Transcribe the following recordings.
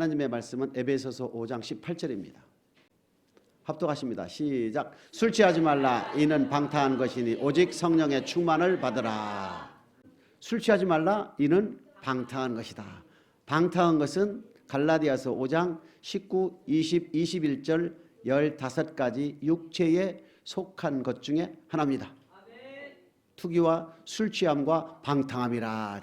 하나님의 말씀은 에베소서 5장 18절입니다. 합독하십니다. 시작. 술 취하지 말라. 이는 방탕한 것이니 오직 성령의 충만을 받으라. 술 취하지 말라. 이는 방탕한 것이다. 방탕한 것은 갈라디아서 5장 19, 20, 21절 15가지 육체에 속한 것 중에 하나입니다. 투기와 술 취함과 방탕함이라.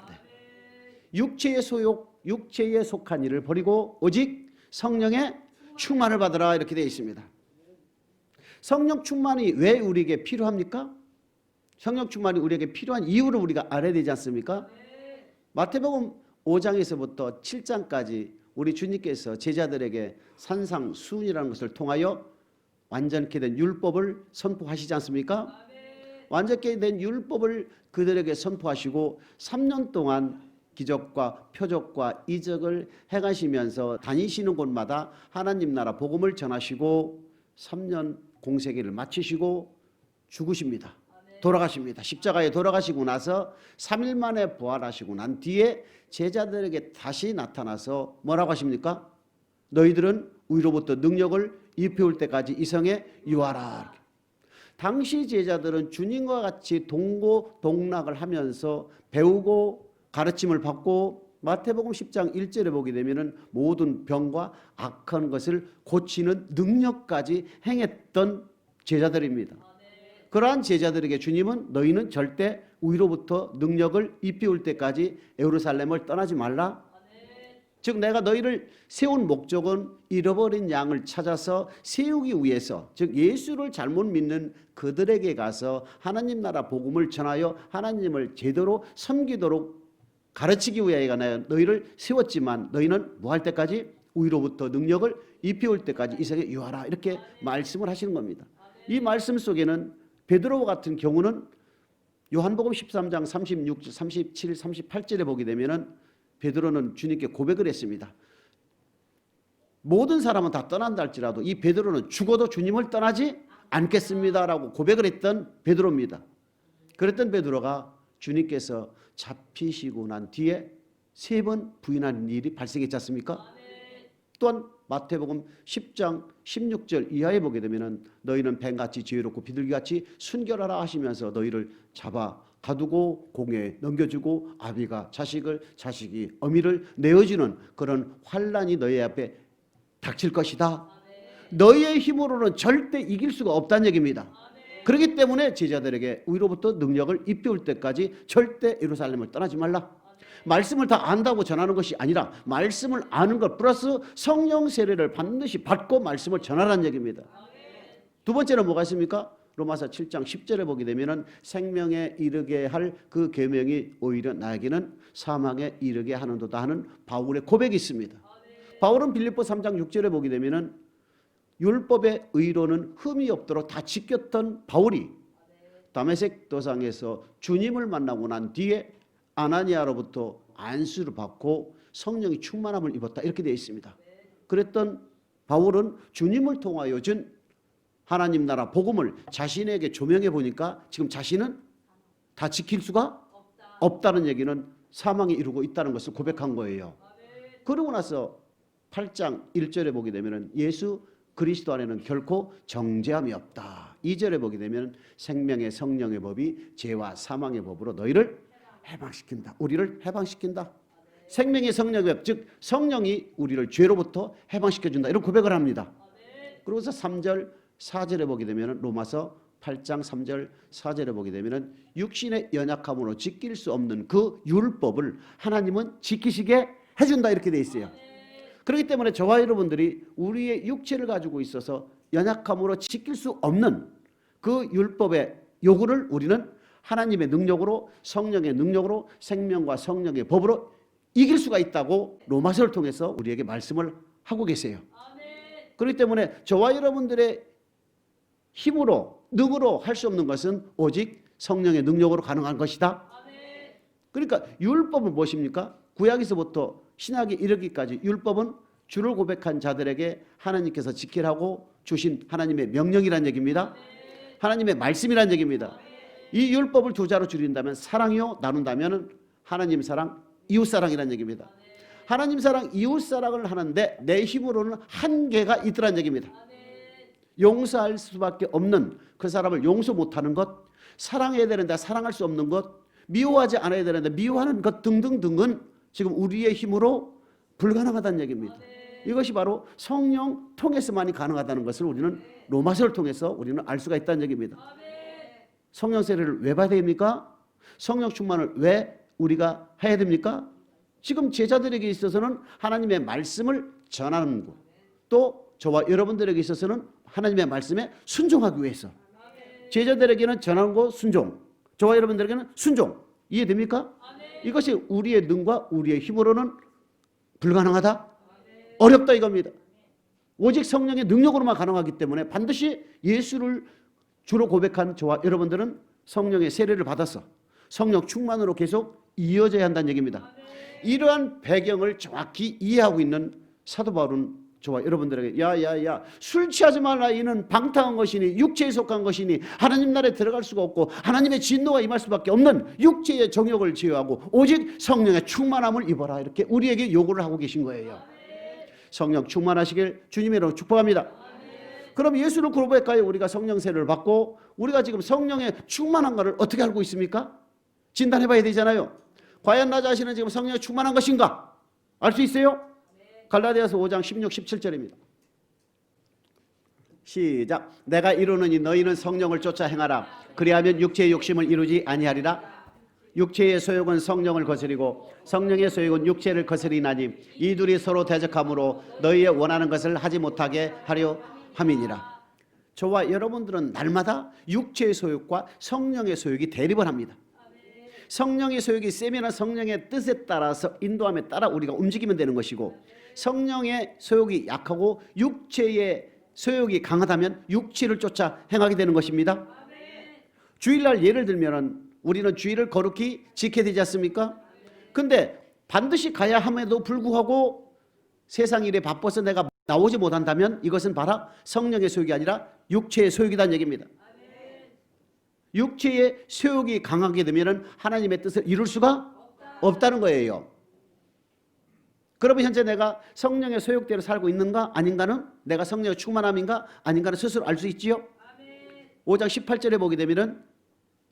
육체의 소욕, 육체에 속한 일을 버리고 오직 성령의 충만을 받으라 이렇게 되어 있습니다. 성령 충만이 왜 우리에게 필요합니까? 성령 충만이 우리에게 필요한 이유를 우리가 알아야 되지 않습니까? 마태복음 5장에서부터 7장까지 우리 주님께서 제자들에게 산상수훈이라는 것을 통하여 완전케 된 율법을 선포하시지 않습니까? 완전케 된 율법을 그들에게 선포하시고 3년 동안 기적과 표적과 이적을 행하시면서 다니시는 곳마다 하나님 나라 복음을 전하시고 3년 공생애를 마치시고 죽으십니다. 돌아가십니다. 십자가에 돌아가시고 나서 3일 만에 부활하시고 난 뒤에 제자들에게 다시 나타나서 뭐라고 하십니까? 너희들은 위로부터 능력을 입혀올 때까지 이 성에 유하라. 당시 제자들은 주님과 같이 동고동락을 하면서 배우고 가르침을 받고 마태복음 10장 1절에 보게 되면은 모든 병과 악한 것을 고치는 능력까지 행했던 제자들입니다. 그러한 제자들에게 주님은 너희는 절대 위로부터 능력을 입혀올 때까지 예루살렘을 떠나지 말라. 즉 내가 너희를 세운 목적은 잃어버린 양을 찾아서 세우기 위해서, 즉 예수를 잘못 믿는 그들에게 가서 하나님 나라 복음을 전하여 하나님을 제대로 섬기도록 가르치기 위하여 너희를 세웠지만 너희는 뭐 할 때까지? 위로부터 능력을 입혀올 때까지 이 세상에 유하라 이렇게 말씀을 하시는 겁니다. 이 말씀 속에는 베드로와 같은 경우는 요한복음 13장 36, 37, 38절에 보게 되면은 베드로는 주님께 고백을 했습니다. 모든 사람은 다 떠난다 할지라도 이 베드로는 죽어도 주님을 떠나지 않겠습니다라고 고백을 했던 베드로입니다. 그랬던 베드로가 주님께서 잡히시고 난 뒤에 3번 부인하는 일이 발생했지 않습니까? 또한 마태복음 10장 16절 이하에 보게 되면 너희는 뱀같이 지혜롭고 비둘기같이 순결하라 하시면서 너희를 잡아 가두고 공에 넘겨주고 아비가 자식을 자식이 어미를 내어주는 그런 환난이 너희 앞에 닥칠 것이다. 너희의 힘으로는 절대 이길 수가 없다는 얘기입니다. 그렇기 때문에 제자들에게 위로부터 능력을 입혀올 때까지 절대 예루살렘을 떠나지 말라. 말씀을 다 안다고 전하는 것이 아니라 말씀을 아는 것 플러스 성령 세례를 반드시 받고 말씀을 전하라는 얘기입니다. 두 번째는 뭐가 있습니까? 로마서 7장 10절에 보게 되면은 생명에 이르게 할 그 계명이 오히려 나에게는 사망에 이르게 하는도다 하는 바울의 고백이 있습니다. 바울은 빌립보 3장 6절에 보게 되면은 율법의 의로는 흠이 없도록 다 지켰던 바울이 다메섹 도상에서 주님을 만나고 난 뒤에 아나니아로부터 안수를 받고 성령이 충만함을 입었다 이렇게 되어 있습니다. 그랬던 바울은 주님을 통하여 준 하나님 나라 복음을 자신에게 조명해 보니까 지금 자신은 다 지킬 수가 없다는 얘기는 사망에 이르고 있다는 것을 고백한 거예요. 그러고 나서 8장 1절에 보게 되면 예수 그리스도 안에는 결코 정죄함이 없다. 2절에 보게 되면 생명의 성령의 법이 죄와 사망의 법으로 너희를 해방시킨다. 우리를 해방시킨다. 생명의 성령의 법, 즉 성령이 우리를 죄로부터 해방시켜준다. 이런 고백을 합니다. 그러고서 3절 4절에 보게 되면 로마서 8장 3절 4절에 보게 되면 육신의 연약함으로 지킬 수 없는 그 율법을 하나님은 지키시게 해준다 이렇게 돼 있어요. 그렇기 때문에 저와 여러분들이 우리의 육체를 가지고 있어서 연약함으로 지킬 수 없는 그 율법의 요구를 우리는 하나님의 능력으로 성령의 능력으로 생명과 성령의 법으로 이길 수가 있다고 로마서를 통해서 우리에게 말씀을 하고 계세요. 그렇기 때문에 저와 여러분들의 힘으로 능으로 할 수 없는 것은 오직 성령의 능력으로 가능한 것이다. 그러니까 율법은 무엇입니까? 구약에서부터 신약에 이르기까지 율법은 주를 고백한 자들에게 하나님께서 지키라고 주신 하나님의 명령이란 얘기입니다. 하나님의 말씀이란 얘기입니다. 이 율법을 두 자로 줄인다면 사랑이요 나눈다면 하나님 사랑, 이웃 사랑이란 얘기입니다. 하나님 사랑, 이웃 사랑을 하는데 내 힘으로는 한계가 있더란 얘기입니다. 용서할 수밖에 없는, 그 사람을 용서 못하는 것, 사랑해야 되는데 사랑할 수 없는 것, 미워하지 않아야 되는데 미워하는 것 등등등은 지금 우리의 힘으로 불가능하다는 얘기입니다. 이것이 바로 성령 통해서만이 가능하다는 것을 우리는 로마서를 통해서 우리는 알 수가 있다는 얘기입니다. 성령 세례를 왜 받아야 됩니까? 성령 충만을 왜 우리가 해야 됩니까? 지금 제자들에게 있어서는 하나님의 말씀을 전하는 것, 또 저와 여러분들에게 있어서는 하나님의 말씀에 순종하기 위해서, 제자들에게는 전하는 것 순종, 저와 여러분들에게는 순종. 이해됩니까? 이것이 우리의 능과 우리의 힘으로는 불가능하다? 어렵다 이겁니다. 오직 성령의 능력으로만 가능하기 때문에 반드시 예수를 주로 고백한 저와 여러분들은 성령의 세례를 받아서 성령 충만으로 계속 이어져야 한다는 얘기입니다. 이러한 배경을 정확히 이해하고 있는 사도 바울은 저와 여러분들에게 야야야, 술 취하지 말라. 이는 방탕한 것이니 육체에 속한 것이니 하나님 나라에 들어갈 수가 없고 하나님의 진노가 임할 수밖에 없는 육체의 정욕을 제어하고 오직 성령의 충만함을 입어라. 이렇게 우리에게 요구를 하고 계신 거예요. 성령 충만하시길 주님의 이름으로 축복합니다. 그럼 예수를 고백하여 우리가 성령 세례를 받고 우리가 지금 성령의 충만한 것을 어떻게 알고 있습니까? 진단해 봐야 되잖아요. 과연 나 자신은 지금 성령에 충만한 것인가? 알 수 있어요? 갈라디아서 5장 16, 17절입니다. 시작. 내가 이루노니 너희는 성령을 쫓아 행하라. 그리하면 육체의 욕심을 이루지 아니하리라. 육체의 소욕은 성령을 거스리고 성령의 소욕은 육체를 거스리나니 이 둘이 서로 대적함으로 너희의 원하는 것을 하지 못하게 하려 함이니라. 저와 여러분들은 날마다 육체의 소욕과 성령의 소욕이 대립을 합니다. 성령의 소욕이 세면 성령의 뜻에 따라서 인도함에 따라 우리가 움직이면 되는 것이고, 성령의 소욕이 약하고 육체의 소욕이 강하다면 육체를 쫓아 행하게 되는 것입니다. 주일날 예를 들면 우리는 주일을 거룩히 지켜야 되지 않습니까? 근데 반드시 가야 함에도 불구하고 세상 일에 바빠서 내가 나오지 못한다면 이것은 바로 성령의 소욕이 아니라 육체의 소욕이라는 얘기입니다. 육체의 소욕이 강하게 되면 하나님의 뜻을 이룰 수가 없다는 거예요. 그러면 현재 내가 성령의 소욕대로 살고 있는가 아닌가는, 내가 성령의 충만함인가 아닌가는 스스로 알 수 있지요. 5장 18절에 보게 되면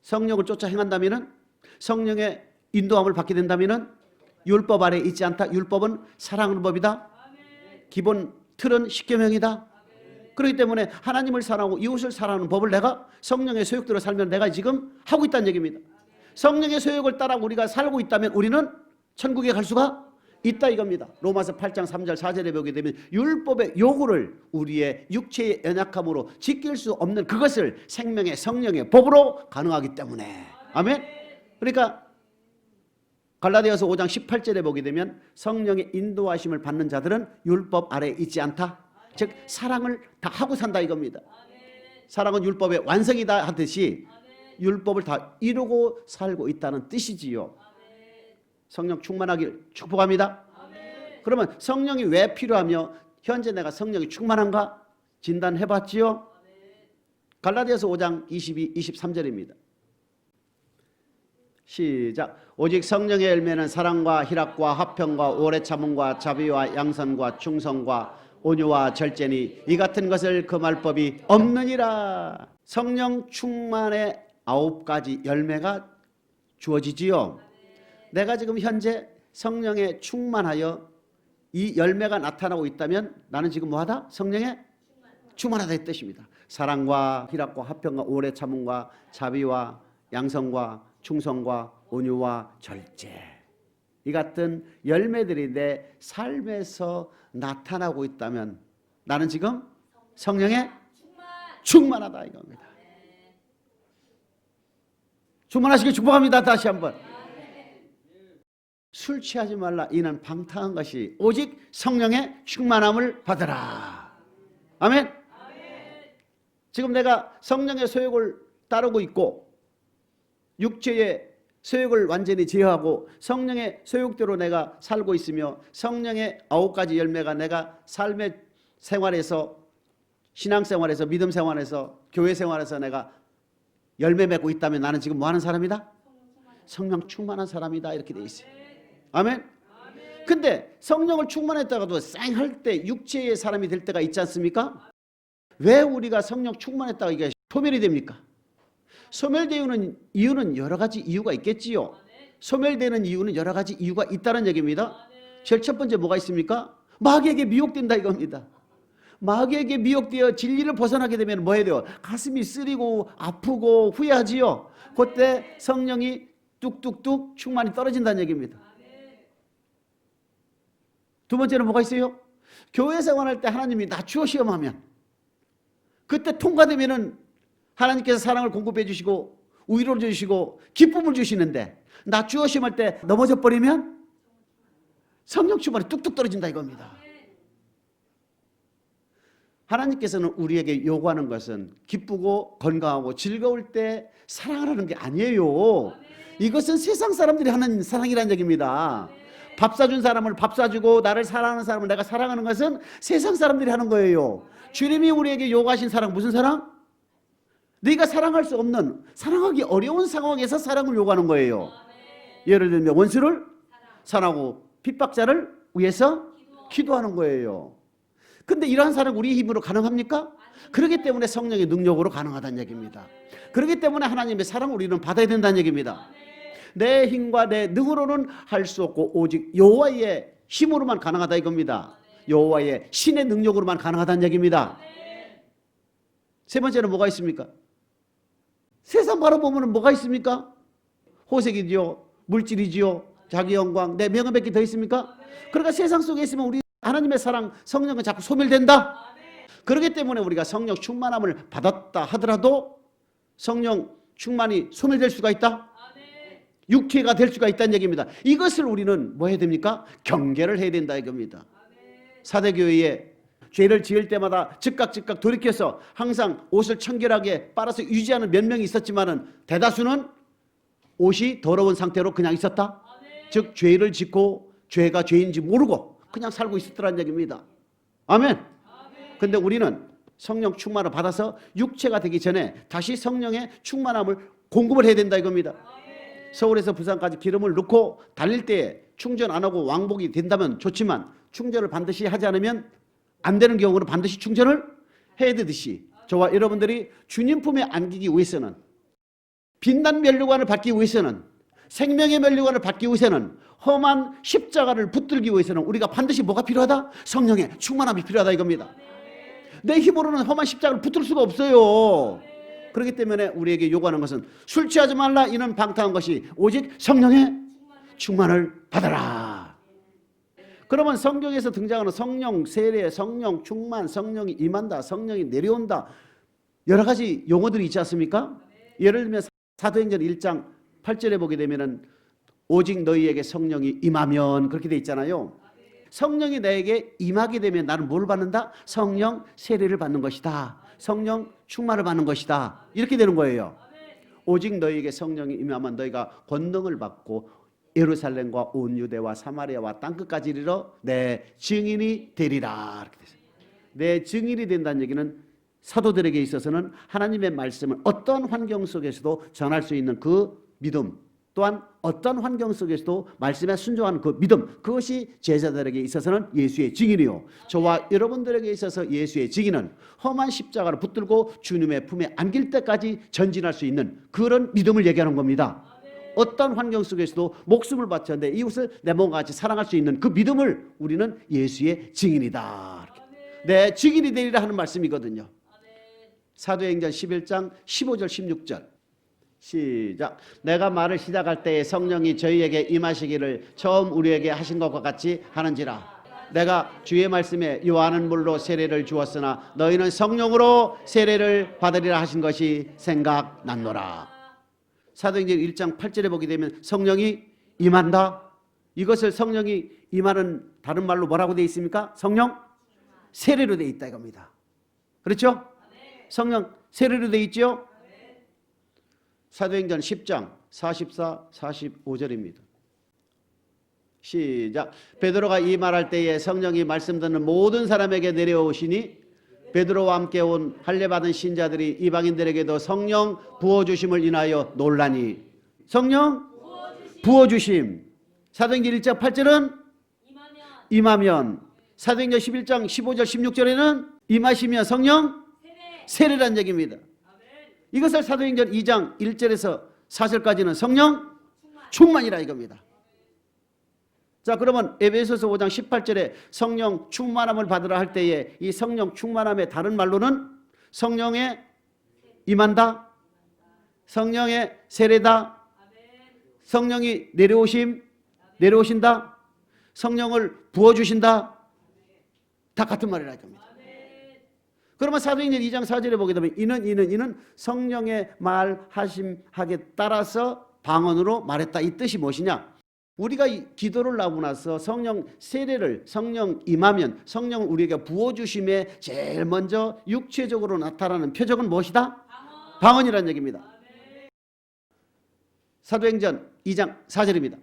성령을 쫓아 행한다면, 성령의 인도함을 받게 된다면 율법 아래 있지 않다. 율법은 사랑하는 법이다. 기본 틀은 십계명이다. 그렇기 때문에 하나님을 사랑하고 이웃을 사랑하는 법을 내가 성령의 소욕대로 살면 내가 지금 하고 있다는 얘기입니다. 성령의 소욕을 따라 우리가 살고 있다면 우리는 천국에 갈 수가 있다 이겁니다. 로마서 8장 3절 4절에 보게 되면 율법의 요구를 우리의 육체의 연약함으로 지킬 수 없는 그것을 생명의 성령의 법으로 가능하기 때문에. 아멘. 그러니까 갈라디아서 5장 18절에 보게 되면 성령의 인도하심을 받는 자들은 율법 아래 있지 않다. 즉 사랑을 다 하고 산다 이겁니다. 사랑은 율법의 완성이다 하듯이 율법을 다 이루고 살고 있다는 뜻이지요. 성령 충만하길 축복합니다. 그러면 성령이 왜 필요하며 현재 내가 성령이 충만한가 진단해봤지요. 갈라디아서 5장 22, 23절입니다. 시작. 오직 성령의 열매는 사랑과 희락과 화평과 오래 참음과 자비와 양선과 충성과 온유와 절제니 이 같은 것을 금할 법이 없느니라. 성령 충만의 9가지 열매가 주어지지요. 내가 지금 현재 성령에 충만하여 이 열매가 나타나고 있다면 나는 지금 뭐하다? 성령에 충만하다 이 뜻입니다. 사랑과 희락과 화평과 오래 참음과 자비와 양성과 충성과 온유와 절제, 이 같은 열매들이 내 삶에서 나타나고 있다면 나는 지금 성령에 충만하다 이겁니다. 충만하시길 축복합니다. 다시 한번. 술 취하지 말라. 이는 방탕한 것이 오직 성령의 충만함을 받으라. 아멘. 지금 내가 성령의 소욕을 따르고 있고 육체의 소욕을 완전히 제어하고 성령의 소욕대로 내가 살고 있으며 성령의 9가지 열매가 내가 삶의 생활에서, 신앙생활에서, 믿음 생활에서, 교회 생활에서 내가 열매 맺고 있다면 나는 지금 뭐하는 사람이다? 성령 충만한 사람이다 이렇게 돼 있어요. 아멘. 근데 성령을 충만했다가도 쌩할 때 육체의 사람이 될 때가 있지 않습니까? 왜 우리가 성령 충만했다가 이게 소멸이 됩니까? 소멸되는 이유는 여러 가지 이유가 있겠지요. 소멸되는 이유는 여러 가지 이유가 있다는 얘기입니다. 제일 첫 번째 뭐가 있습니까? 마귀에게 미혹된다 이겁니다. 마귀에게 미혹되어 진리를 벗어나게 되면 뭐 해야 돼요? 가슴이 쓰리고 아프고 후회하지요. 그때 성령이 뚝뚝뚝 충만이 떨어진다는 얘기입니다. 두 번째는 뭐가 있어요? 교회 생활할 때 하나님이 낮추어 시험하면 그때 통과되면은 하나님께서 사랑을 공급해 주시고 위로를 주시고 기쁨을 주시는데 낮추어 시험할 때 넘어져 버리면 성령 충만이 뚝뚝 떨어진다 이겁니다. 하나님께서는 우리에게 요구하는 것은 기쁘고 건강하고 즐거울 때 사랑하라는 게 아니에요. 이것은 세상 사람들이 하는 사랑이라는 얘기입니다. 밥 사준 사람을 밥 사주고 나를 사랑하는 사람을 내가 사랑하는 것은 세상 사람들이 하는 거예요. 주님이 우리에게 요구하신 사랑 무슨 사랑? 네가 사랑할 수 없는, 사랑하기 어려운 상황에서 사랑을 요구하는 거예요. 예를 들면 원수를 사랑하고 핍박자를 위해서 기도하는 거예요. 근데 이러한 사랑 우리 힘으로 가능합니까? 그렇기 때문에 성령의 능력으로 가능하다는 얘기입니다. 그렇기 때문에 하나님의 사랑을 우리는 받아야 된다는 얘기입니다. 내 힘과 내 능으로는 할 수 없고 오직 여호와의 힘으로만 가능하다 이겁니다. 여호와의 신의 능력으로만 가능하다는 얘기입니다. 세 번째는 뭐가 있습니까? 세상 바라보면 뭐가 있습니까? 호색이지요, 물질이지요, 자기 영광, 내 명예 몇 개 더 있습니까? 그러니까 세상 속에 있으면 우리 하나님의 사랑, 성령은 자꾸 소멸된다. 그렇기 때문에 우리가 성령 충만함을 받았다 하더라도 성령 충만이 소멸될 수가 있다. 육체가 될 수가 있다는 얘기입니다. 이것을 우리는 뭐 해야 됩니까? 경계를 해야 된다 이겁니다. 사대교회에 죄를 지을 때마다 즉각 돌이켜서 항상 옷을 청결하게 빨아서 유지하는 몇 명이 있었지만은 대다수는 옷이 더러운 상태로 그냥 있었다. 즉 죄를 짓고 죄가 죄인지 모르고 그냥 살고 있었더라는 얘기입니다. 아멘. 근데 우리는 성령 충만을 받아서 육체가 되기 전에 다시 성령의 충만함을 공급을 해야 된다 이겁니다. 서울에서 부산까지 기름을 넣고 달릴 때 충전 안 하고 왕복이 된다면 좋지만 충전을 반드시 하지 않으면 안 되는 경우는 반드시 충전을 해야 되듯이 저와 여러분들이 주님 품에 안기기 위해서는 빛난 면류관을 받기 위해서는 생명의 면류관을 받기 위해서는 험한 십자가를 붙들기 위해서는 우리가 반드시 뭐가 필요하다? 성령의 충만함이 필요하다 이겁니다. 내 힘으로는 험한 십자가를 붙들 수가 없어요. 그렇기 때문에 우리에게 요구하는 것은 술 취하지 말라 이는 방탕한 것이 오직 성령의 충만을 받아라. 그러면 성경에서 등장하는 성령 세례, 성령 충만, 성령이 임한다, 성령이 내려온다 여러 가지 용어들이 있지 않습니까? 예를 들면 사도행전 1장 8절에 보게 되면은 오직 너희에게 성령이 임하면 그렇게 돼 있잖아요. 성령이 나에게 임하게 되면 나는 뭘 받는다? 성령 세례를 받는 것이다. 성령 충만을 받는 것이다. 이렇게 되는 거예요. 오직 너희에게 성령이 임하면 너희가 권능을 받고 예루살렘과 온 유대와 사마리아와 땅끝까지 이르러 내 증인이 되리라. 이렇게 됐어요. 내 증인이 된다는 얘기는 사도들에게 있어서는 하나님의 말씀을 어떤 환경 속에서도 전할 수 있는 그 믿음, 또한 어떤 환경 속에서도 말씀에 순종하는 그 믿음, 그것이 제자들에게 있어서는 예수의 증인이요, 저와 여러분들에게 있어서 예수의 증인은 험한 십자가를 붙들고 주님의 품에 안길 때까지 전진할 수 있는 그런 믿음을 얘기하는 겁니다. 어떤 환경 속에서도 목숨을 바쳐 내 이웃을 내 몸과 같이 사랑할 수 있는 그 믿음을 우리는 예수의 증인이다. 내 증인이 되리라 하는 말씀이거든요. 사도행전 11장 15절 16절 시작. 내가 말을 시작할 때에 성령이 저희에게 임하시기를 처음 우리에게 하신 것과 같이 하는지라. 내가 주의 말씀에 요한은 물로 세례를 주었으나 너희는 성령으로 세례를 받으리라 하신 것이 생각났노라. 사도행전 1장 8절에 보게 되면 성령이 임한다. 이것을 성령이 임하는 다른 말로 뭐라고 되어 있습니까? 성령 세례로 되어 있다 이겁니다. 그렇죠? 성령 세례로 되어 있죠? 사도행전 10장 44, 45절입니다. 시작. 베드로가 이 말할 때에 성령이 말씀 듣는 모든 사람에게 내려오시니 베드로와 함께 온 할례받은 신자들이 이방인들에게도 성령 부어주심을 인하여 놀라니. 성령 부어주심. 사도행전 1장 8절은 임하면 사도행전 11장 15절 16절에는 임하시면 성령 세례라는 얘기입니다. 이것을 사도행전 2장 1절에서 4절까지는 성령 충만이라 이겁니다. 자, 그러면 에베소서 5장 18절에 성령 충만함을 받으라 할 때에 이 성령 충만함의 다른 말로는 성령에 임한다, 성령의 세례다, 성령이 내려오신다, 성령을 부어주신다, 다 같은 말이라 이겁니다. 그러면 사도행전 2장 4절에 보게 되면 이는 성령의 말하심하게 따라서 방언으로 말했다. 이 뜻이 무엇이냐? 우리가 기도를 하고 나서 성령 세례를, 성령 임하면 성령을 우리에게 부어주심에 제일 먼저 육체적으로 나타나는 표적은 무엇이다? 방언이라는 얘기입니다. 사도행전 2장 4절입니다.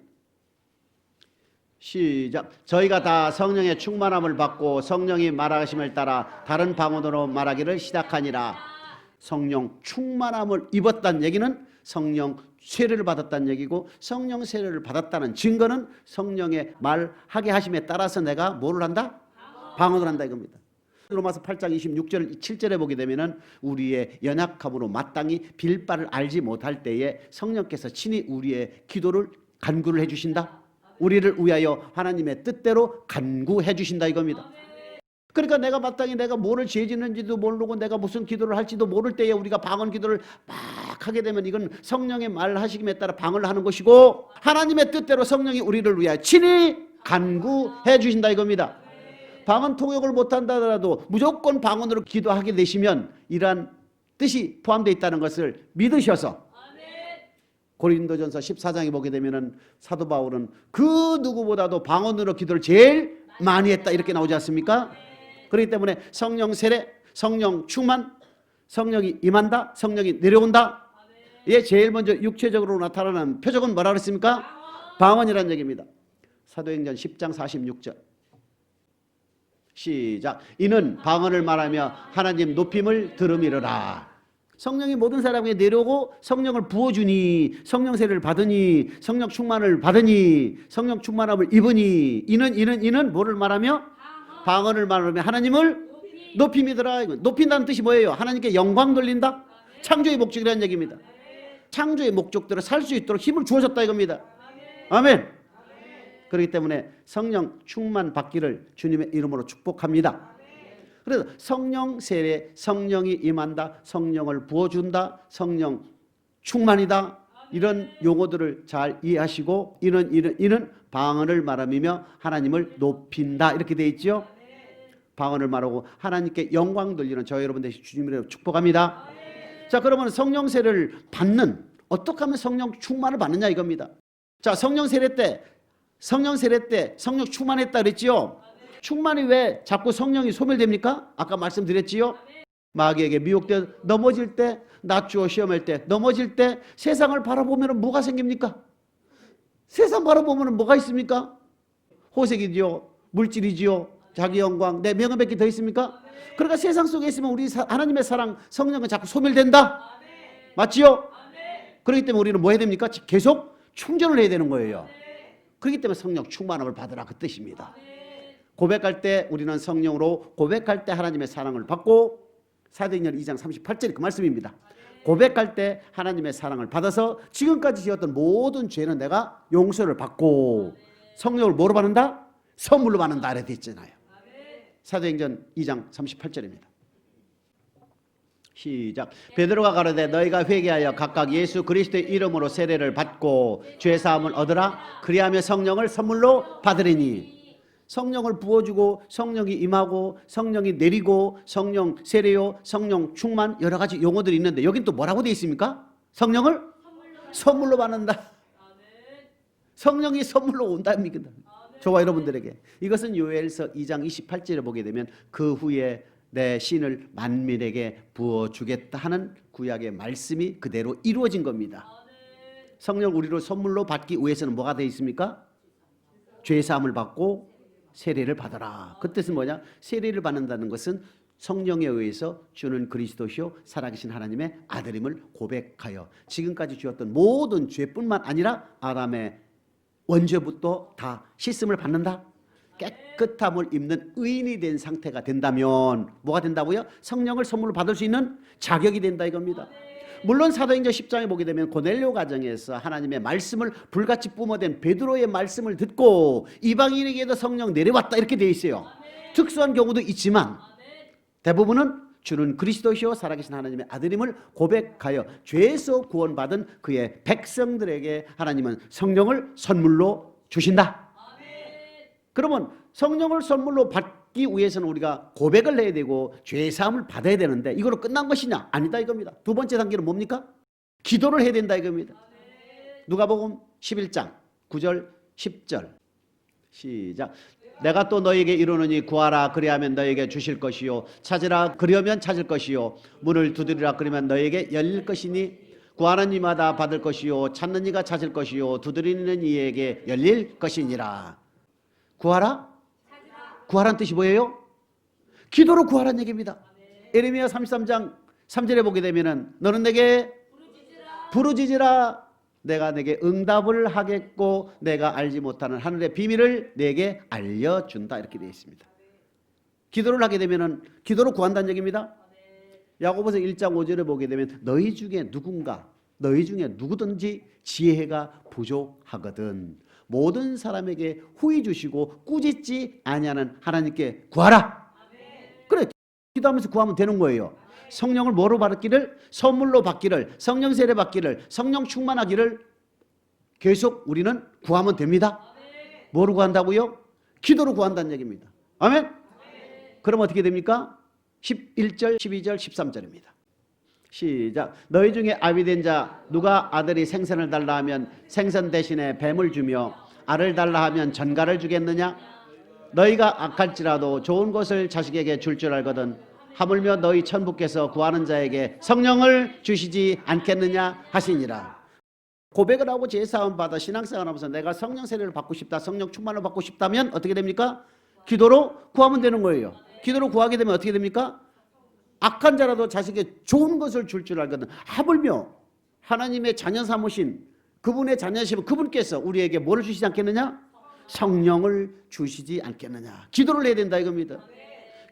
시작. 저희가 다 성령의 충만함을 받고 성령이 말하심을 따라 다른 방언으로 말하기를 시작하니라. 성령 충만함을 입었다는 얘기는 성령 세례를 받았다는 얘기고, 성령 세례를 받았다는 증거는 성령의 말하게 하심에 따라서 내가 뭐를 한다? 방언을 한다 이겁니다. 로마서 8장 26절 7절에 보게 되면은 우리의 연약함으로 마땅히 빌 바를 알지 못할 때에 성령께서 친히 우리의 기도를 간구를 해주신다. 우리를 위하여 하나님의 뜻대로 간구해 주신다 이겁니다. 그러니까 내가 마땅히 내가 뭐를 죄 짓는지도 모르고 내가 무슨 기도를 할지도 모를 때에 우리가 방언 기도를 막 하게 되면 이건 성령의 말하심에 따라 방언을 하는 것이고, 하나님의 뜻대로 성령이 우리를 위하여 친히 간구해 주신다 이겁니다. 방언 통역을 못한다 하더라도 무조건 방언으로 기도하게 되시면 이러한 뜻이 포함되어 있다는 것을 믿으셔서 고린도전서 14장에 보게 되면은 사도 바울은 그 누구보다도 방언으로 기도를 제일 많이 했다 이렇게 나오지 않습니까? 그렇기 때문에 성령 세례, 성령 충만, 성령이 임한다, 성령이 내려온다. 예, 제일 먼저 육체적으로 나타나는 표적은 뭐라 그랬습니까? 방언이라는 얘기입니다. 사도행전 10장 46절 시작. 이는 방언을 말하며 하나님 높임을 들음이로라. 성령이 모든 사람에게 내려오고 성령을 부어주니, 성령 세례를 받으니, 성령 충만을 받으니, 성령 충만함을 입으니, 이는 뭐를 말하며? 방언을 말하며 하나님을 높임이더라. 높인다는 뜻이 뭐예요? 하나님께 영광 돌린다. 창조의 목적이라는 얘기입니다. 창조의 목적대로 살 수 있도록 힘을 주어졌다 이겁니다. 아멘. 그렇기 때문에 성령 충만 받기를 주님의 이름으로 축복합니다. 그래서 성령 세례, 성령이 임한다, 성령을 부어준다, 성령 충만이다, 이런 용어들을 잘 이해하시고 이는 방언을 말하며 하나님을 높인다 이렇게 되어 있죠. 방언을 말하고 하나님께 영광 돌리는 저 여러분 되시 주님으로 축복합니다. 자, 그러면 성령 세례를 받는, 어떻게 하면 성령 충만을 받느냐 이겁니다. 자, 성령 세례 때 성령 충만했다 그랬지요. 충만이 왜 자꾸 성령이 소멸됩니까? 아까 말씀드렸지요. 마귀에게 미혹되어 넘어질 때, 낮추어 시험할 때, 넘어질 때 세상을 바라보면 뭐가 생깁니까? 세상 바라보면 뭐가 있습니까? 호색이지요, 물질이지요, 자기 영광, 내 명예밖에 더 있습니까? 그러니까 세상 속에 있으면 우리 하나님의 사랑, 성령은 자꾸 소멸된다. 맞지요? 그렇기 때문에 우리는 뭐 해야 됩니까? 계속 충전을 해야 되는 거예요. 그렇기 때문에 성령 충만함을 받으라 그 뜻입니다. 고백할 때 우리는 성령으로 고백할 때 하나님의 사랑을 받고, 사도행전 2장 38절이 그 말씀입니다. 고백할 때 하나님의 사랑을 받아서 지금까지 지었던 모든 죄는 내가 용서를 받고, 성령을 뭐로 받는다? 선물로 받는다 이렇게 했잖아요. 사도행전 2장 38절입니다. 시작. 베드로가 가로되 너희가 회개하여 각각 예수 그리스도의 이름으로 세례를 받고 죄 사함을 얻으라. 그리하며 성령을 선물로 받으리니. 성령을 부어주고 성령이 임하고 성령이 내리고 성령 세례요, 성령 충만, 여러 가지 용어들이 있는데 여긴 또 뭐라고 되어 있습니까? 성령을 선물로 받는다. 성령이 선물로 온답니다. 저와 여러분들에게. 이것은 요엘서 2장 28절에 보게 되면 그 후에 내 신을 만민에게 부어주겠다 하는 구약의 말씀이 그대로 이루어진 겁니다. 성령 우리로 선물로 받기 위해서는 뭐가 되어 있습니까? 죄사함을 받고 세례를 받아라. 그 뜻은 뭐냐? 세례를 받는다는 것은 성령에 의해서 주는 그리스도시요 살아계신 하나님의 아들임을 고백하여 지금까지 지었던 모든 죄뿐만 아니라 아담의 원죄부터 다 씻음을 받는다. 깨끗함을 입는 의인이 된 상태가 된다면 뭐가 된다고요? 성령을 선물로 받을 수 있는 자격이 된다 이겁니다. 물론 사도행전 10장에 보게 되면 고넬료 가정에서 하나님의 말씀을 불같이 뿜어댄 베드로의 말씀을 듣고 이방인에게도 성령 내려왔다 이렇게 되어 있어요. 특수한 경우도 있지만 대부분은 주는 그리스도시요 살아계신 하나님의 아들임을 고백하여 죄에서 구원받은 그의 백성들에게 하나님은 성령을 선물로 주신다. 그러면 성령을 선물로 받기 위해서는 우리가 고백을 해야 되고 죄사함을 받아야 되는데 이거로 끝난 것이냐? 아니다 이겁니다. 두 번째 단계는 뭡니까? 기도를 해야 된다 이겁니다. 누가복음 11장 9절 10절 시작. 내가 또 너에게 이르노니 구하라 그리하면 너에게 주실 것이요 찾으라 그리하면 찾을 것이요 문을 두드리라 그러면 너에게 열릴 것이니 구하는 이마다 받을 것이요 찾는 이가 찾을 것이요 두드리는 이에게 열릴 것이니라. 구하라? 구하라는 뜻이 뭐예요? 기도로 구하라는 얘기입니다. 예레미야 33장 3절에 보게 되면은 너는 내게 부르짖으라 내가 내게 응답을 하겠고 내가 알지 못하는 하늘의 비밀을 내게 알려준다 이렇게 되어 있습니다. 기도를 하게 되면은 기도로 구한다는 얘기입니다. 야고보서 1장 5절에 보게 되면 너희 중에 누구든지 지혜가 부족하거든 모든 사람에게 후히 주시고 꾸짖지 아니하는 하나님께 구하라. 그래 기도하면서 구하면 되는 거예요. 성령을 뭐로 받기를? 선물로 받기를, 성령 세례 받기를, 성령 충만하기를 계속 우리는 구하면 됩니다. 뭐로 구한다고요? 기도로 구한다는 얘기입니다. 아멘? 그럼 어떻게 됩니까? 11절, 12절, 13절입니다. 시작. 너희 중에 아비된 자 누가 아들이 생선을 달라 하면 생선 대신에 뱀을 주며 알을 달라 하면 전갈을 주겠느냐? 너희가 악할지라도 좋은 것을 자식에게 줄 줄 알거든 하물며 너희 천부께서 구하는 자에게 성령을 주시지 않겠느냐 하시니라. 고백을 하고 제사함 받아 신앙생활 하면서 내가 성령 세례를 받고 싶다, 성령 충만을 받고 싶다면 어떻게 됩니까? 기도로 구하면 되는 거예요. 기도로 구하게 되면 어떻게 됩니까? 악한 자라도 자식에게 좋은 것을 줄 줄 알거든 하물며 하나님의 자녀 삼으신 그분의 자녀시면 그분께서 우리에게 뭐를 주시지 않겠느냐? 성령을 주시지 않겠느냐. 기도를 해야 된다 이겁니다.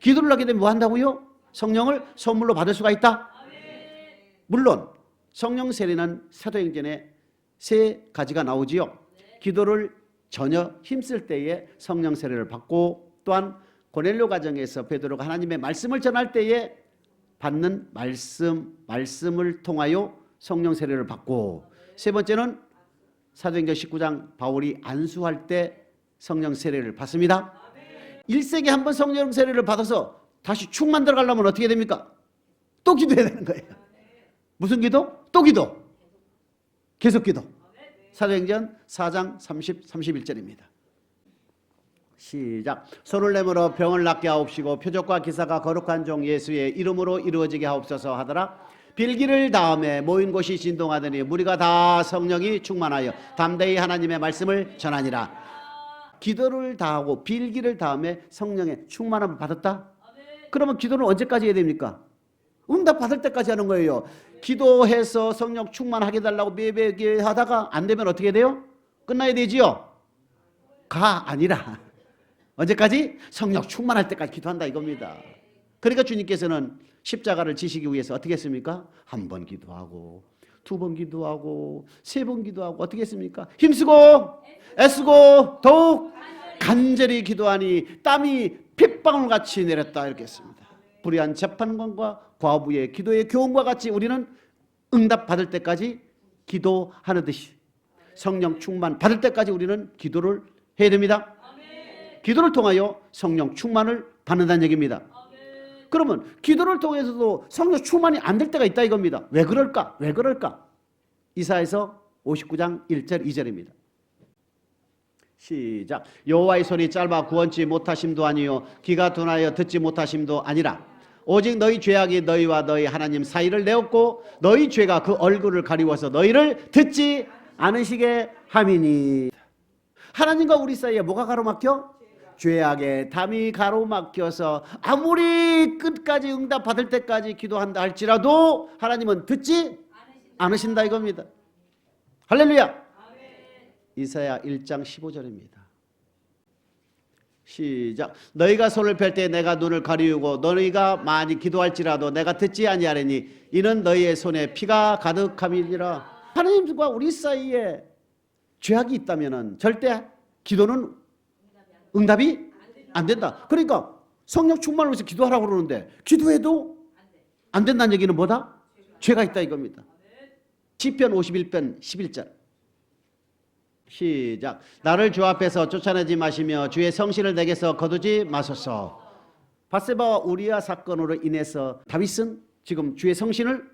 기도를 하게 되면 뭐 한다고요? 성령을 선물로 받을 수가 있다. 물론 성령 세례는 사도행전에 세 가지가 나오지요. 기도를 전혀 힘쓸 때에 성령 세례를 받고 또한 고넬료 가정에서 베드로가 하나님의 말씀을 전할 때에 받는 말씀을 통하여 성령 세례를 받고 세 번째는 사도행전 19장 바울이 안수할 때 성령 세례를 받습니다. 1세기에 한 번 성령 세례를 받아서 다시 충만 들어가려면 어떻게 됩니까? 또 기도해야 되는 거예요. 무슨 기도? 또 기도. 계속 기도. 사도행전 4장 30, 31절입니다. 시작. 손을 내밀어 병을 낫게 하옵시고 표적과 기사가 거룩한 종 예수의 이름으로 이루어지게 하옵소서 하더라. 빌기를 다음에 모인 곳이 진동하더니 무리가 다 성령이 충만하여 담대히 하나님의 말씀을 전하니라. 기도를 다하고 빌기를 다음에 성령의 충만함을 받았다? 그러면 기도는 언제까지 해야 됩니까? 응답 받을 때까지 하는 거예요. 기도해서 성령 충만하게 달라고 매배 하다가 안 되면 어떻게 돼요? 끝나야 되지요? 가 아니라 언제까지? 성령 충만할 때까지 기도한다 이겁니다. 그러니까 주님께서는 십자가를 지시기 위해서 어떻게 했습니까? 한 번 기도하고 두 번 기도하고 세 번 기도하고 어떻게 했습니까? 힘쓰고 애쓰고 더욱 간절히 기도하니 땀이 핏방울같이 내렸다 이렇게 했습니다. 불의한 재판관과 과부의 기도의 교훈과 같이 우리는 응답 받을 때까지 기도하는 듯이 성령 충만 받을 때까지 우리는 기도를 해야 됩니다. 기도를 통하여 성령 충만을 받는다는 얘기입니다. 그러면 기도를 통해서도 성령 충만이 안 될 때가 있다 이겁니다. 왜 그럴까? 왜 그럴까? 이사야서 59장 1절 2절입니다. 시작. 여호와의 손이 짧아 구원치 못하심도 아니요 귀가 둔하여 듣지 못하심도 아니라 오직 너희 죄악이 너희와 너희 하나님 사이를 내었고 너희 죄가 그 얼굴을 가리워서 너희를 듣지 않으시게 함이니. 하나님과 우리 사이에 뭐가 가로막혀? 죄악의 담이 가로막혀서 아무리 끝까지 응답 받을 때까지 기도한다 할지라도 하나님은 듣지 않으신다 이겁니다. 할렐루야. 이사야 1장 15절입니다. 시작. 너희가 손을 펼 때 내가 눈을 가리우고 너희가 많이 기도할지라도 내가 듣지 아니하리니 이는 너희의 손에 피가 가득함이니라. 하나님과 우리 사이에 죄악이 있다면은 절대 기도는 응답이 안 된다. 그러니까 성령 충만을 위해서 기도하라고 그러는데 기도해도 안 된다는 얘기는 뭐다? 죄가 있다 이겁니다. 시편 51편 11절 시작. 나를 주 앞에서 쫓아내지 마시며 주의 성실을 내게서 거두지 마소서. 밧세바와 우리아 사건으로 인해서 다윗은 지금 주의 성신을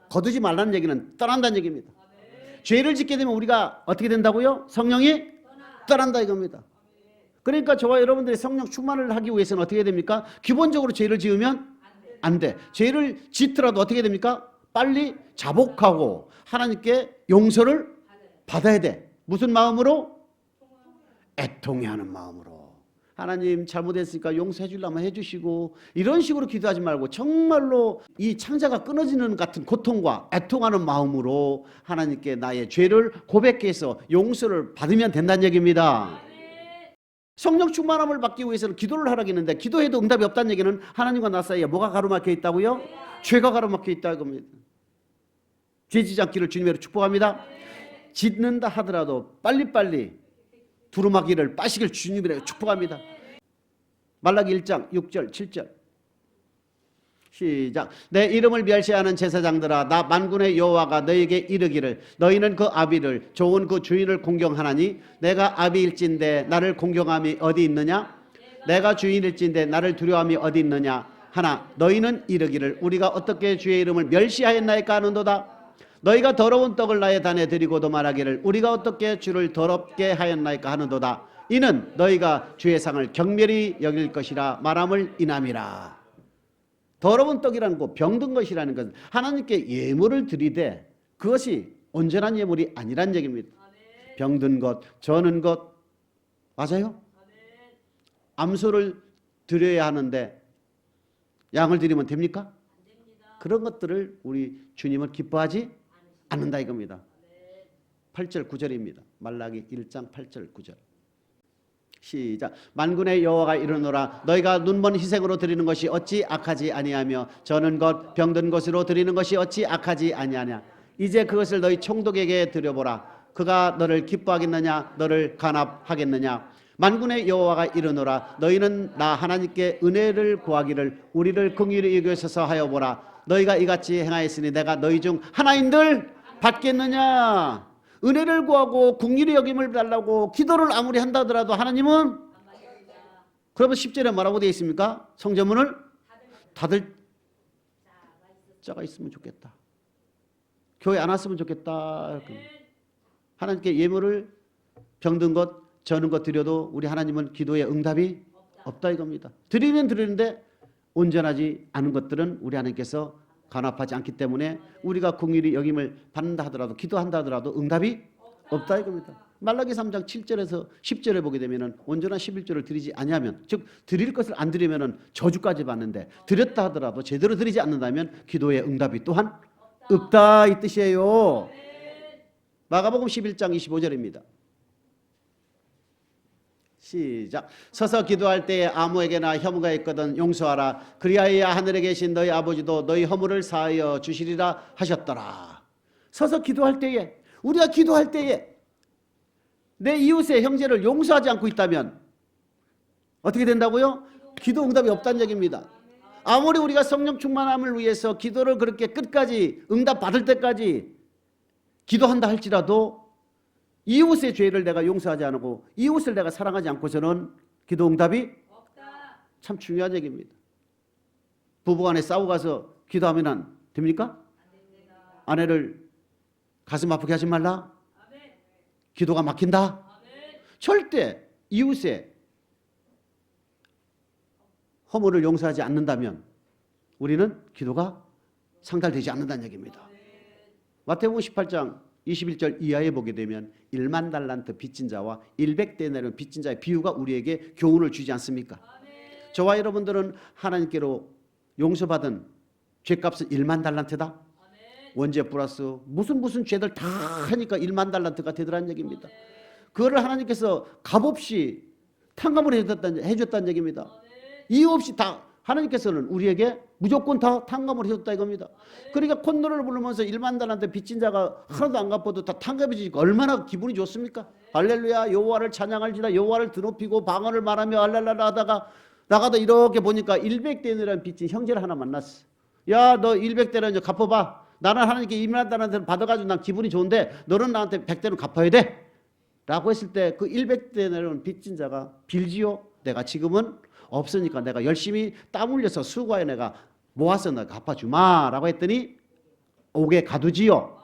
거두지 말라는 얘기는 떠난다는 얘기입니다. 죄를 짓게 되면 우리가 어떻게 된다고요? 성령이 떠난다 이겁니다. 그러니까 저와 여러분들이 성령 충만을 하기 위해서는 어떻게 됩니까? 기본적으로 죄를 지으면 안 돼. 죄를 짓더라도 어떻게 됩니까? 빨리 자복하고 하나님께 용서를 받아야 돼. 무슨 마음으로? 애통해하는 마음으로. 하나님 잘못했으니까 용서해 주려면 해주시고 이런 식으로 기도하지 말고 정말로 이 창자가 끊어지는 같은 고통과 애통하는 마음으로 하나님께 나의 죄를 고백해서 용서를 받으면 된다는 얘기입니다. 성령 충만함을 받기 위해서는 기도를 하라고 했는데 기도해도 응답이 없다는 얘기는 하나님과 나 사이에 뭐가 가로막혀 있다고요? 죄가 가로막혀 있다는 겁니다. 죄 지지 않기를 주님으로 축복합니다. 짓는다 하더라도 빨리빨리 두루마기를 빠시길 주님으로 축복합니다. 말라기 1장 6절 7절 시작. 내 이름을 멸시하는 제사장들아 나 만군의 여호와가 너에게 이르기를 너희는 그 아비를 좋은 그 주인을 공경하나니 내가 아비일진데 나를 공경함이 어디 있느냐? 내가 주인일진데 나를 두려움이 어디 있느냐? 하나 너희는 이르기를 우리가 어떻게 주의 이름을 멸시하였나이까 하는도다. 너희가 더러운 떡을 나의 단에 드리고도 말하기를 우리가 어떻게 주를 더럽게 하였나이까 하는도다. 이는 너희가 주의 상을 경멸히 여길 것이라 말함을 인함이라. 더러운 떡이라는 것, 병든 것이라는 것은 하나님께 예물을 드리되 그것이 온전한 예물이 아니란 얘기입니다. 병든 것, 저는 것 맞아요? 암소를 드려야 하는데 양을 드리면 됩니까? 그런 것들을 우리 주님은 기뻐하지 않는다 이겁니다. 8절 9절입니다. 말라기 1장 8절 9절 시작. 만군의 여호와가 이르노라 너희가 눈먼 희생으로 드리는 것이 어찌 악하지 아니하며 저는 것 병든 것으로 드리는 것이 어찌 악하지 아니하냐. 이제 그것을 너희 총독에게 드려보라. 그가 너를 기뻐하겠느냐 너를 간합하겠느냐. 만군의 여호와가 이르노라 너희는 나 하나님께 은혜를 구하기를 우리를 긍휼히 여기소서 하여 보라. 너희가 이같이 행하였으니 내가 너희 중 하나인들 받겠느냐. 은혜를 구하고 긍휼히 여김을 달라고 기도를 아무리 한다 하더라도 하나님은 그러면 10절에 뭐라고 되어 있습니까? 성전문을 닫을 자가 있으면 좋겠다. 교회 안 왔으면 좋겠다. 하나님께 예물을 병든 것 저는 것 드려도 우리 하나님은 기도에 응답이 없다 이겁니다. 드리면 드리는데 온전하지 않은 것들은 우리 하나님께서 간합하지 않기 때문에 우리가 긍휼히 여김을 받는다 하더라도 기도한다 하더라도 응답이 없다 이겁니다. 말라기 3장 7절에서 10절에 보게 되면은 온전한 11조를 드리지 아니하면 즉 드릴 것을 안 드리면은 저주까지 받는데 드렸다 하더라도 제대로 드리지 않는다면 기도의 응답이 또한 없다 이 뜻이에요. 마가복음 11장 25절입니다. 시작. 서서 기도할 때에 아무에게나 허물가 있거든 용서하라. 그리하여야 하늘에 계신 너희 아버지도 너희 허물을 사하여 주시리라 하셨더라. 서서 기도할 때에 우리가 기도할 때에 내 이웃의 형제를 용서하지 않고 있다면 어떻게 된다고요? 기도 응답이 없다는 얘기입니다. 아무리 우리가 성령 충만함을 위해서 기도를 그렇게 끝까지 응답 받을 때까지 기도한다 할지라도 이웃의 죄를 내가 용서하지 않고 이웃을 내가 사랑하지 않고서는 기도 응답이 없다. 참 중요한 얘기입니다. 부부간에 싸우고 가서 기도하면 됩니까? 아내를 가슴 아프게 하지 말라. 기도가 막힌다. 절대 이웃의 허물을 용서하지 않는다면 우리는 기도가 상달되지 않는다는 얘기입니다. 마태복음 18장 21절 이하에 보게 되면 1만 달란트 빚진 자와 100데나리온 빚진 자의 비유가 우리에게 교훈을 주지 않습니까? 저와 여러분들은 하나님께로 용서받은 죄값은 1만 달란트다. 원죄 플러스 무슨 죄들 다 하니까 1만 달란트가 되더라는 얘기입니다. 그거를 하나님께서 값없이 탕감을 해줬다는 얘기입니다. 이유 없이 다 하나님께서는 우리에게 무조건 다 탕감을 해줬다 이겁니다. 그러니까 콧노래를 부르면서 1만 달란트 빚진 자가 하나도 안 갚아도 다 탕감해 주니까 얼마나 기분이 좋습니까? 할렐루야 여호와를 찬양할지라 여호와를 드높이고 방언을 말하며 할렐루야 하다가 나가다 이렇게 보니까 100데나리온 빚진 형제를 하나 만났어. 야 너 100데나리온 갚아봐. 나는 하나님께 1만 달란트를 받아가지고 난 기분이 좋은데 너는 나한테 100데나리온 갚아야 돼. 라고 했을 때 그 100데나리온 빚진 자가 빌지요. 내가 지금은 없으니까 내가 열심히 땀 흘려서 수고해 내가 모아서 내가 갚아주마 라고 했더니 옥에 가두지요.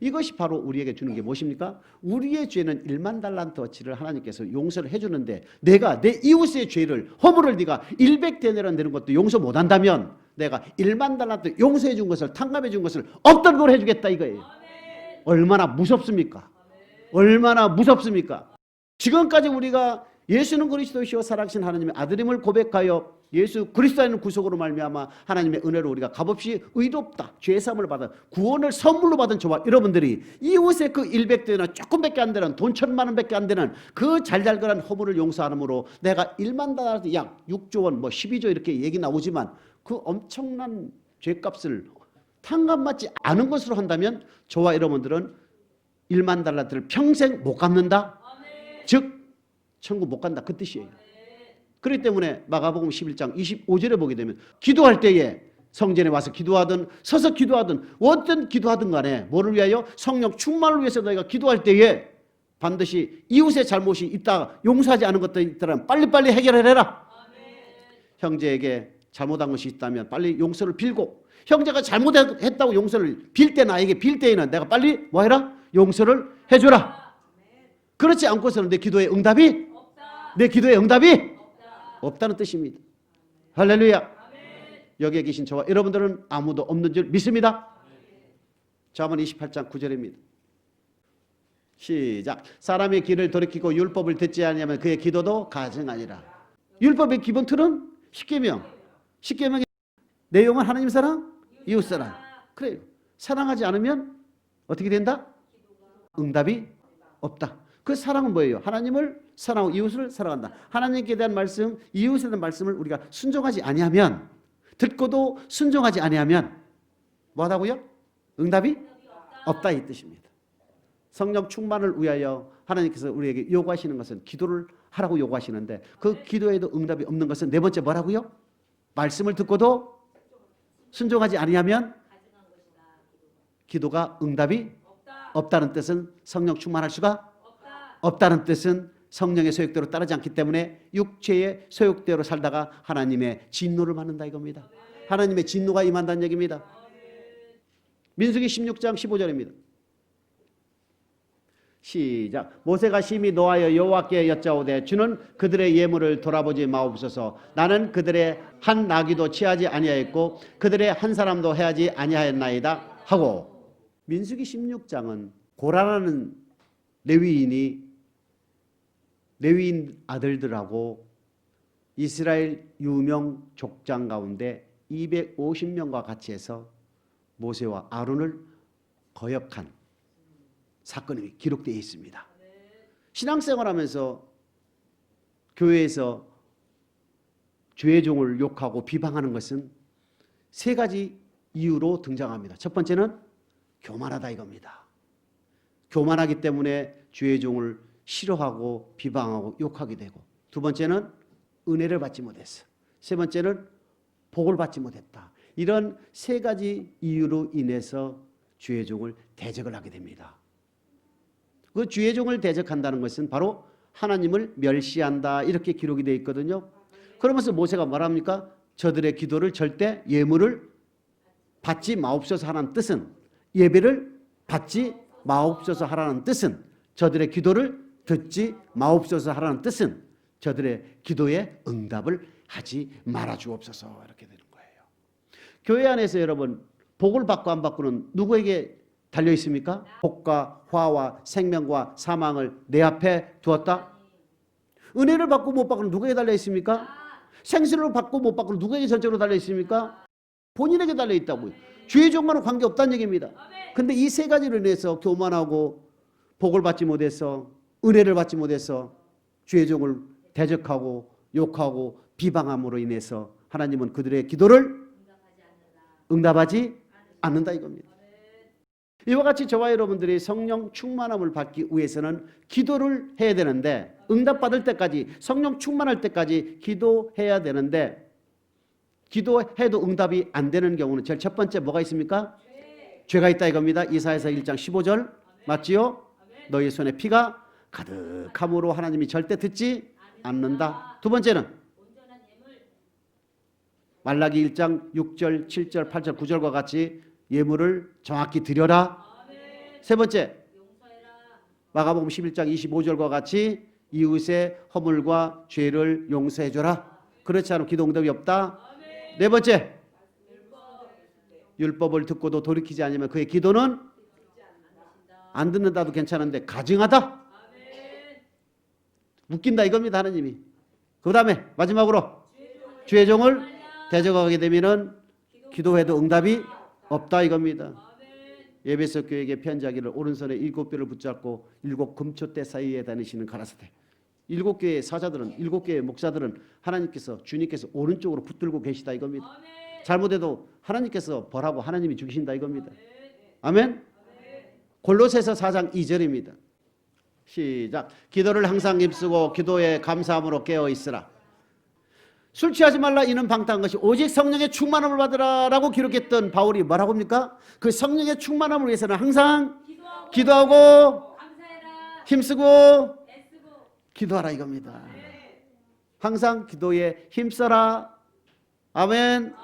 이것이 바로 우리에게 주는 게 무엇입니까? 우리의 죄는 1만 달란트어치를 하나님께서 용서를 해주는데 내가 내 이웃의 죄를 허물을 네가 100데나리온 되는 것도 용서 못한다면 내가 1만 달란트 용서해 준 것을 탕감해 준 것을 없던 걸 해주겠다 이거예요. 얼마나 무섭습니까? 얼마나 무섭습니까? 지금까지 우리가 예수는 그리스도시요 살아계신 하나님의 아들임을 고백하여 예수 그리스도의 구속으로 말미암아 하나님의 은혜로 우리가 값없이 의롭다 죄사함을 받아 구원을 선물로 받은 저와 여러분들이 이웃의 그 100데나 조금밖에 안 되는 돈 1,000만 원밖에 안 되는 그 잘잘거란 허물을 용서하므로 내가 1만 달러 약 6조 원 12조 이렇게 얘기 나오지만 그 엄청난 죄값을 탕감받지 않은 것으로 한다면 저와 여러분들은 1만 달러를 평생 못 갚는다. 즉 천국 못 간다 그 뜻이에요. 그렇기 때문에 마가복음 11장 25절에 보게 되면 기도할 때에 성전에 와서 기도하든 서서 기도하든 어떤 기도하든 간에 뭐를 위하여? 성령 충만을 위해서 너희가 기도할 때에 반드시 이웃의 잘못이 있다 용서하지 않은 것들이 있다면 빨리빨리 해결을 해라. 형제에게 잘못한 것이 있다면 빨리 용서를 빌고 형제가 잘못했다고 용서를 빌 때 나에게 빌 때에는 내가 빨리 뭐 해라? 용서를 해줘라. 그렇지 않고서는 내 기도에 응답이 내 기도에 응답이 없다는 뜻입니다. 할렐루야. 여기에 계신 저와 여러분들은 아무도 없는 줄 믿습니다. 잠언 28장 9절입니다. 시작. 사람의 길을 돌이키고 율법을 듣지 아니하면 그의 기도도 가증하니라. 율법의 기본 틀은 십계명. 십계명의 내용은 하나님 사랑, 이웃 사랑. 그래요. 사랑하지 않으면 어떻게 된다? 응답이 없다. 그 사랑은 뭐예요? 하나님을 사랑하고 이웃을 사랑한다. 하나님께 대한 말씀, 이웃에 대한 말씀을 우리가 순종하지 아니하면 듣고도 순종하지 아니하면 뭐하다고요? 응답이 없다 이 뜻입니다. 성령 충만을 위하여 하나님께서 우리에게 요구하시는 것은 기도를 하라고 요구하시는데 그 기도에도 응답이 없는 것은 네 번째 뭐라고요? 말씀을 듣고도 순종하지 아니하면 기도가 응답이 없다는 뜻은 성령 충만할 수가 없다는 뜻은 성령의 소욕대로 따르지 않기 때문에 육체의 소욕대로 살다가 하나님의 진노를 받는다 이겁니다. 하나님의 진노가 임한다는 얘기입니다. 민수기 16장 15절입니다. 시작. 모세가 심히 노하여 여호와께 여짜오되 주는 그들의 예물을 돌아보지 마옵소서. 나는 그들의 한 나귀도 취하지 아니하였고 그들의 한 사람도 해하지 아니하였나이다 하고. 민수기 16장은 고라라는 레위인 아들들하고 이스라엘 유명 족장 가운데 250명과 같이 해서 모세와 아론을 거역한 사건이 기록되어 있습니다. 신앙생활하면서 교회에서 주의 종을 욕하고 비방하는 것은 세 가지 이유로 등장합니다. 첫 번째는 교만하다 이겁니다. 교만하기 때문에 주의 종을 싫어하고 비방하고 욕하게 되고, 두 번째는 은혜를 받지 못했어. 세 번째는 복을 받지 못했다. 이런 세 가지 이유로 인해서 주의 종을 대적을 하게 됩니다. 그 주의 종을 대적한다는 것은 바로 하나님을 멸시한다 이렇게 기록이 되어 있거든요. 그러면서 모세가 말합니까? 저들의 기도를 절대 예물을 받지 마옵소서 하라는 뜻은, 예배를 받지 마옵소서 하라는 뜻은, 저들의 기도를 듣지 마옵소서 하라는 뜻은 저들의 기도에 응답을 하지 말아 주옵소서 이렇게 되는 거예요. 교회 안에서 여러분 복을 받고 안 받고는 누구에게 달려 있습니까? 복과 화와 생명과 사망을 내 앞에 두었다. 은혜를 받고 못 받고는 누구에게 달려 있습니까? 생수를 받고 못 받고는 누구에게 전적으로 달려 있습니까? 본인에게 달려 있다고요. 주의 종과는 관계없다는 얘기입니다. 근데 이 세 가지로 인해서 교만하고 복을 받지 못해서 은혜를 받지 못해서 주의 종을 대적하고 욕하고 비방함으로 인해서 하나님은 그들의 기도를 응답하지 않는다 이겁니다. 이와 같이 저와 여러분들이 성령 충만함을 받기 위해서는 기도를 해야 되는데, 응답받을 때까지, 성령 충만할 때까지 기도해야 되는데, 기도해도 응답이 안 되는 경우는 제일 첫 번째 뭐가 있습니까? 죄가 있다 이겁니다. 이사야서 1장 15절 맞지요? 너희 손에 피가 가득함으로 하나님이 절대 듣지 않는다. 두 번째는 말라기 1장 6절 7절 8절 9절과 같이 예물을 정확히 드려라. 세 번째 마가복음 11장 25절과 같이 이웃의 허물과 죄를 용서해줘라. 그렇지 않으면 기도 응답이 없다. 네 번째 율법을 듣고도 돌이키지 않으면 그의 기도는 안 듣는다도 괜찮은데 가증하다. 웃긴다 이겁니다 하나님이. 그 다음에 마지막으로 주의 종을 대적하게 되면은 기도해도 응답이 없다 이겁니다. 에베소 교회에게 편지하기를 오른손에 7뼈를 붙잡고 7 금초대 사이에 다니시는 가라사대. 7교회의 사자들은 7교회의 목사들은 하나님께서 주님께서 오른쪽으로 붙들고 계시다 이겁니다. 잘못해도 하나님께서 벌하고 하나님이 죽이신다 이겁니다. 아멘. 골로새서 4장 2절입니다. 시작. 기도를 항상 힘쓰고 기도에 감사함으로 깨어 있으라. 술 취하지 말라 이는 방탕한 것이 오직 성령의 충만함을 받으라 라고 기록했던 바울이 뭐라고 합니까? 그 성령의 충만함을 위해서는 항상 기도하고 힘쓰고 기도하라 이겁니다. 항상 기도에 힘써라. 아멘.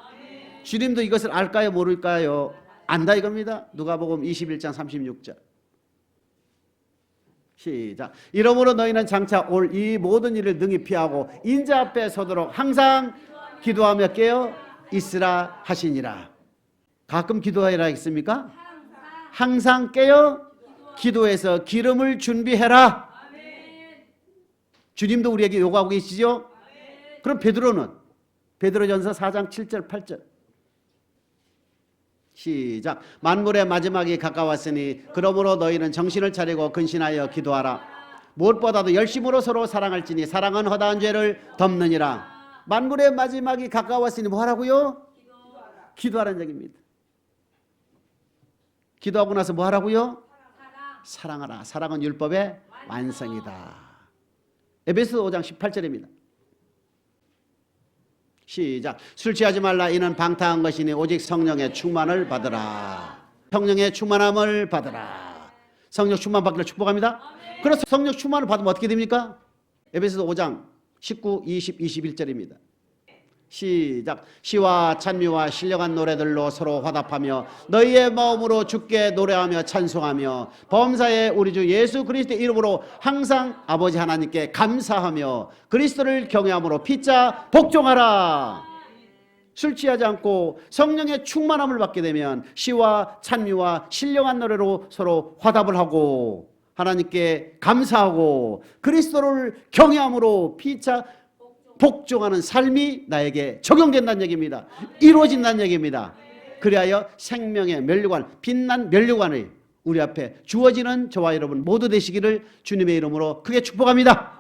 주님도 이것을 알까요 모를까요? 안다 이겁니다. 누가복음 21장 36절 시작. 이러므로 너희는 장차 올 이 모든 일을 능히 피하고 인자 앞에 서도록 항상 기도하며 깨어 있으라 하시니라. 가끔 기도하라 했습니까? 항상 깨어 기도해서 기름을 준비해라. 주님도 우리에게 요구하고 계시죠? 그럼 베드로는 베드로전서 4장 7절 8절 시작. 만물의 마지막이 가까웠으니 그러므로 너희는 정신을 차리고 근신하여 기도하라. 무엇보다도 열심으로 서로 사랑할지니 사랑은 허다한 죄를 덮느니라. 만물의 마지막이 가까웠으니 뭐 하라고요? 기도하라는 얘기입니다. 기도하고 나서 뭐 하라고요? 사랑하라. 사랑은 율법의 완성이다. 에베소 5장 18절입니다. 시작. 술 취하지 말라 이는 방탕한 것이니 오직 성령의 충만을 받으라. 성령의 충만함을 받으라. 성령 충만 받기를 축복합니다. 그래서 성령 충만을 받으면 어떻게 됩니까? 에베소서 5장 19, 20, 21절입니다. 시작. 시와 찬미와 신령한 노래들로 서로 화답하며 너희의 마음으로 주께 노래하며 찬송하며 범사의 우리 주 예수 그리스도의 이름으로 항상 아버지 하나님께 감사하며 그리스도를 경외함으로 피차 복종하라. 술 취하지 않고 성령의 충만함을 받게 되면 시와 찬미와 신령한 노래로 서로 화답을 하고 하나님께 감사하고 그리스도를 경외함으로 피차 복종하는 삶이 나에게 적용된다는 얘기입니다. 이루어진다는 얘기입니다. 그리하여 생명의 면류관, 빛난 면류관이 우리 앞에 주어지는 저와 여러분 모두 되시기를 주님의 이름으로 크게 축복합니다.